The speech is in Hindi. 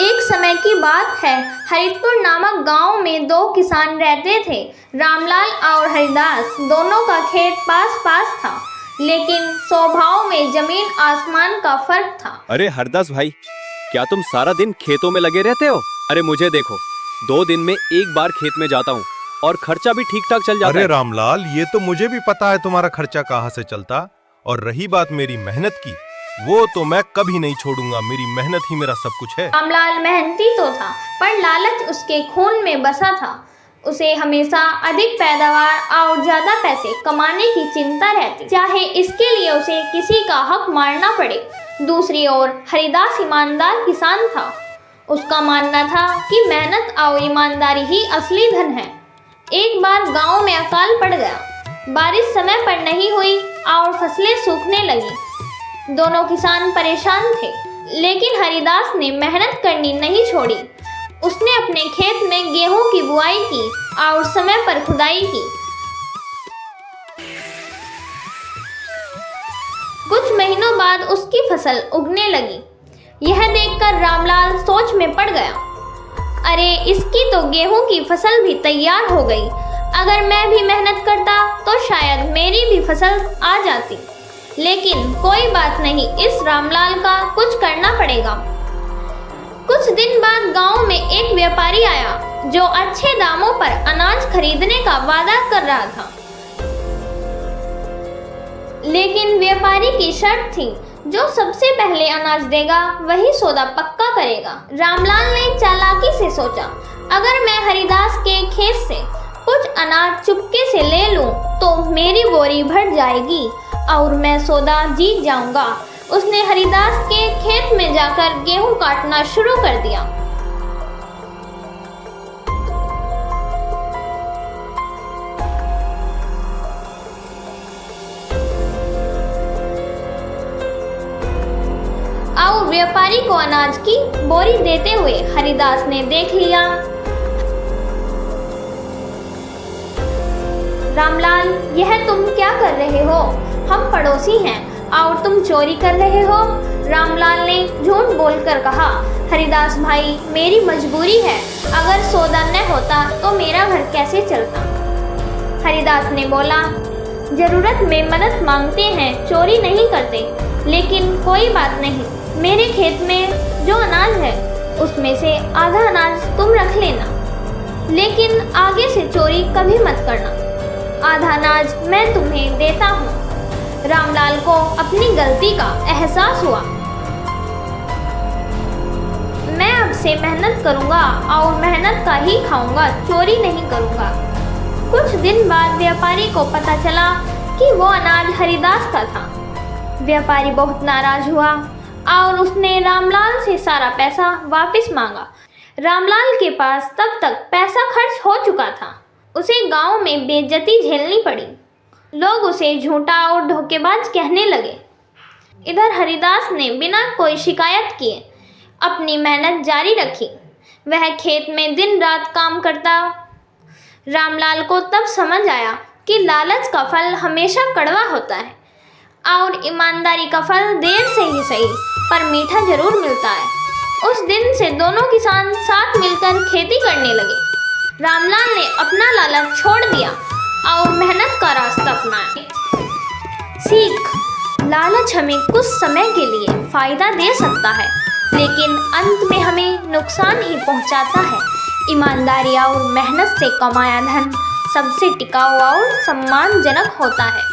एक समय की बात है, हरितपुर नामक गांव में दो किसान रहते थे। रामलाल और हरिदास दोनों का खेत पास पास था, लेकिन स्वभाव में जमीन आसमान का फर्क था। अरे हरदास भाई, क्या तुम सारा दिन खेतों में लगे रहते हो? अरे मुझे देखो, 2 दिन में एक बार खेत में जाता हूँ और खर्चा भी ठीक ठाक चल जाता है। अरे रामलाल, ये तो मुझे भी पता है तुम्हारा खर्चा कहाँ से चलता। और रही बात मेरी मेहनत की, वो तो मैं कभी नहीं छोड़ूंगा। मेरी मेहनत ही मेरा सब कुछ है। रामलाल मेहनती तो था, पर लालच उसके खून में बसा था। उसे हमेशा अधिक पैदावार और ज्यादा पैसे कमाने की चिंता रहती, चाहे इसके लिए उसे किसी का हक मारना पड़े। दूसरी ओर हरिदास ईमानदार किसान था। उसका मानना था कि मेहनत और ईमानदारी ही असली धन है। एक बार गांव में अकाल पड़ गया। बारिश समय पर नहीं हुई और फसलें सूखने लगी। दोनों किसान परेशान थे, लेकिन हरिदास ने मेहनत करनी नहीं छोड़ी। उसने अपने खेत में गेहूं की बुआई की और समय पर खुदाई की। कुछ महीनों बाद उसकी फसल उगने लगी। यह देखकर रामलाल सोच में पड़ गया। अरे, इसकी तो गेहूं की फसल भी तैयार हो गई। अगर मैं भी मेहनत करता तो शायद मेरी भी फसल आ जाती। लेकिन कोई बात नहीं, इस रामलाल का कुछ करना पड़ेगा। कुछ दिन बाद गांव में एक व्यापारी आया जो अच्छे दामों पर अनाज खरीदने का वादा कर रहा था। लेकिन व्यापारी की शर्त थी, जो सबसे पहले अनाज देगा वही सौदा पक्का करेगा। रामलाल ने चालाकी से सोचा, अगर मैं हरिदास के खेत से कुछ अनाज चुपके से ले लूं तो मेरी बोरी भर जाएगी और मैं सौदा जीत जाऊंगा। उसने हरिदास के खेत में जाकर गेहूं काटना शुरू कर दिया। और व्यापारी को अनाज की बोरी देते हुए हरिदास ने देख लिया। रामलाल, यह तुम क्या कर रहे हो? हम पड़ोसी हैं और तुम चोरी कर रहे हो। रामलाल ने झूठ बोलकर कहा, हरिदास भाई, मेरी मजबूरी है। अगर सौदा न होता तो मेरा घर कैसे चलता? हरिदास ने बोला, जरूरत में मदद मांगते हैं, चोरी नहीं करते। लेकिन कोई बात नहीं, मेरे खेत में जो अनाज है उसमें से आधा अनाज तुम रख लेना, लेकिन आगे से चोरी कभी मत करना। आधा अनाज मैं तुम्हें देता हूँ। रामलाल को अपनी गलती का एहसास हुआ। मैं अब से मेहनत करूँगा और मेहनत का ही खाऊंगा, चोरी नहीं करूँगा। कुछ दिन बाद व्यापारी को पता चला कि वो अनाज हरिदास का था। व्यापारी बहुत नाराज हुआ और उसने रामलाल से सारा पैसा वापस मांगा। रामलाल के पास तब तक पैसा खर्च हो चुका था। उसे गांव में बेइज्जती झेलनी पड़ी। लोग उसे झूठा और धोखेबाज कहने लगे। इधर हरिदास ने बिना कोई शिकायत किए अपनी मेहनत जारी रखी। वह खेत में दिन रात काम करता। रामलाल को तब समझ आया कि लालच का फल हमेशा कड़वा होता है और ईमानदारी का फल देर से ही सही पर मीठा जरूर मिलता है। उस दिन से दोनों किसान साथ मिलकर खेती करने लगे। रामलाल ने अपना लालच छोड़ दिया और मेहनत का रास्ता अपनाया। सीख, लालच हमें कुछ समय के लिए फायदा दे सकता है, लेकिन अंत में हमें नुकसान ही पहुंचाता है। ईमानदारी और मेहनत से कमाया धन सबसे टिकाऊ और सम्मानजनक होता है।